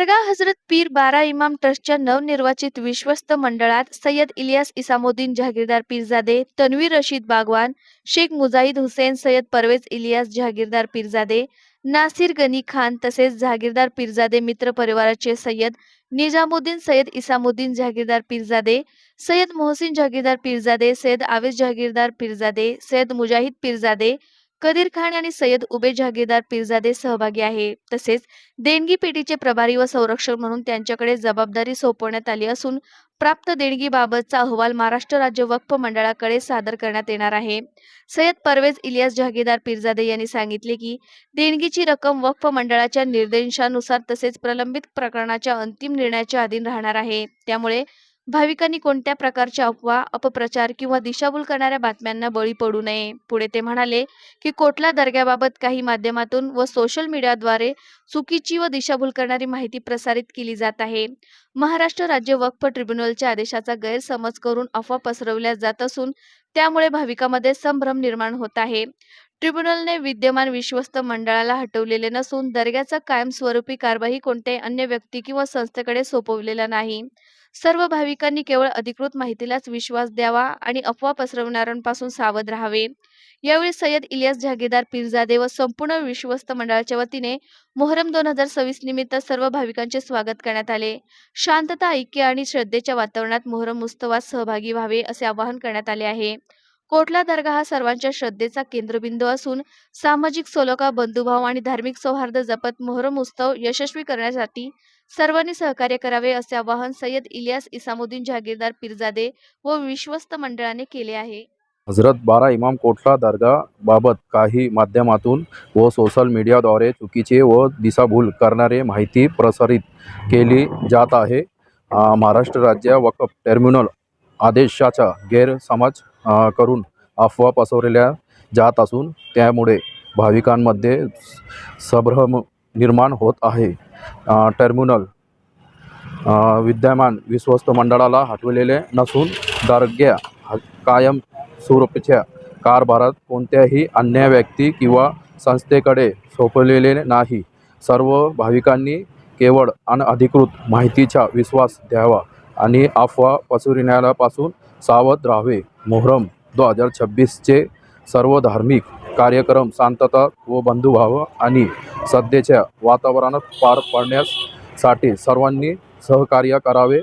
दर्गा हजरत पीर बारा इमाम ट्रस्टच्या नवनिर्वाचित विश्वस्त मंडळात सय्यद इलियास इसामुद्दीन जहागीरदार पीरजादे, तन्वीर रशीद बागवान, शेख मुजाहिद हुसेन, सय्यद परवेज इलियास जहागीरदार पीरजादे, नासिर गनी खान तसेच जहागीरदार पीरजादे मित्र परिवाराचे सय्यद निजामुद्दीन सय्यद इसामुद्दीन जहागीरदार पीरजादे, सय्यद मोहसिन जहागीरदार पीरजादे, सय्यद आवेज जहागीरदार पीरजादे, सय्यद मुजाहिद पीरजादे, कदीर खान आणि सय्यद उबे जहागीरदार पीरजादे सहभागी आहे. तसेच देणगी पेटीचे प्रभारी व संरक्षक म्हणून त्यांच्याकडे जबाबदारी सोपवण्यात आली असून प्राप्त देणगीबाबतचा अहवाल महाराष्ट्र राज्य वक्फ मंडळाकडे सादर करण्यात येणार आहे. सय्यद परवेज इलियास जहागीरदार पीरजादे यांनी सांगितले की देणगीची रक्कम वक्फ मंडळाच्या निर्देशानुसार तसेच प्रलंबित प्रकरणाच्या अंतिम निर्णयाच्या अधीन राहणार आहे. त्यामुळे भाविकांनी कोणत्या प्रकारच्या अफवा, अपप्रचार किंवा दिशाभूल करणाऱ्या बातम्यांना बळी पडू नये. पुढे ते म्हणाले की कोटला दर्ग्याबाबत काही माध्यमातून व सोशल मीडियाद्वारे चुकीची व दिशाभूल करणारी माहिती प्रसारित केली जात आहे. महाराष्ट्र राज्य वक्फ ट्रिब्युनलच्या आदेशाचा गैरसमज करून अफवा पसरवल्या जात असून त्यामुळे भाविकांमध्ये संभ्रम निर्माण होत आहे. ट्रिब्युनलने विद्यमान विश्वस्त मंडळाला हटवलेले नसून दर्ग्याचा कायमस्वरूपी कारभारी कोणत्याही अन्य व्यक्ती किंवा संस्थेकडे सोपवलेला नाही. सर्व भाविकांनी केवळ अधिकृत माहितीलाच विश्वास द्यावा आणि अफवा पसरवणाऱ्यांपासून सावध राहावे. यावेळी सय्यद इलियास जहागीरदार पीरजादे व संपूर्ण विश्वस्त मंडळाच्या वतीने मोहरम 2026 निमित्त सर्व भाविकांचे स्वागत करण्यात आले. शांतता, ऐक्य आणि श्रद्धेच्या वातावरणात मोहरम उत्सवात सहभागी व्हावे असे आवाहन करण्यात आले आहे. कोटला दर्गा हा सर्वांच्या श्रद्धेचा केंद्रबिंदू असून सामाजिक सलोखा, बंधुभाव आणि धार्मिक सौहार्द जपत मोहरम उत्सव यशस्वी करण्यासाठी सर्वांनी सहकार्य करावे असे आवाहन सय्यद इलियास इसामुद्दीन जहागीरदार पीरजादे व विश्वस्त मंडळाने केले आहे. हजरत बारा इमाम कोटला दर्गा बाबत काही माध्यमातून व सोशल मीडियाद्वारे चुकीचे व दिशाभूल करणारे माहिती प्रसारित केली जात आहे. महाराष्ट्र राज्य वक्फ ट्रिब्युनल आदेशाचा गैरसमज करून अफवा पसरवल्या जात असून त्यामुळे भाविकांमध्ये संभ्रम निर्माण होत आहे. ट्रिब्युनल विद्यमान विश्वस्त मंडळाला हटवलेले नसून दर्गा कायम स्वरूपाच्या कारभारात कोणत्याही अन्य व्यक्ती किंवा संस्थेकडे सोपवलेले नाही. सर्व भाविकांनी केवळ अनधिकृत माहितीचा विश्वास द्यावा आणि अफवा पसरविण्यापासून सावध राहावे. मोहरम 2026चे सर्व धार्मिक कार्यक्रम शांतता व बंधुभाव आणि श्रद्धेच्या वातावरणात पार पाडण्यासाठी सर्वांनी सहकार्य करावे.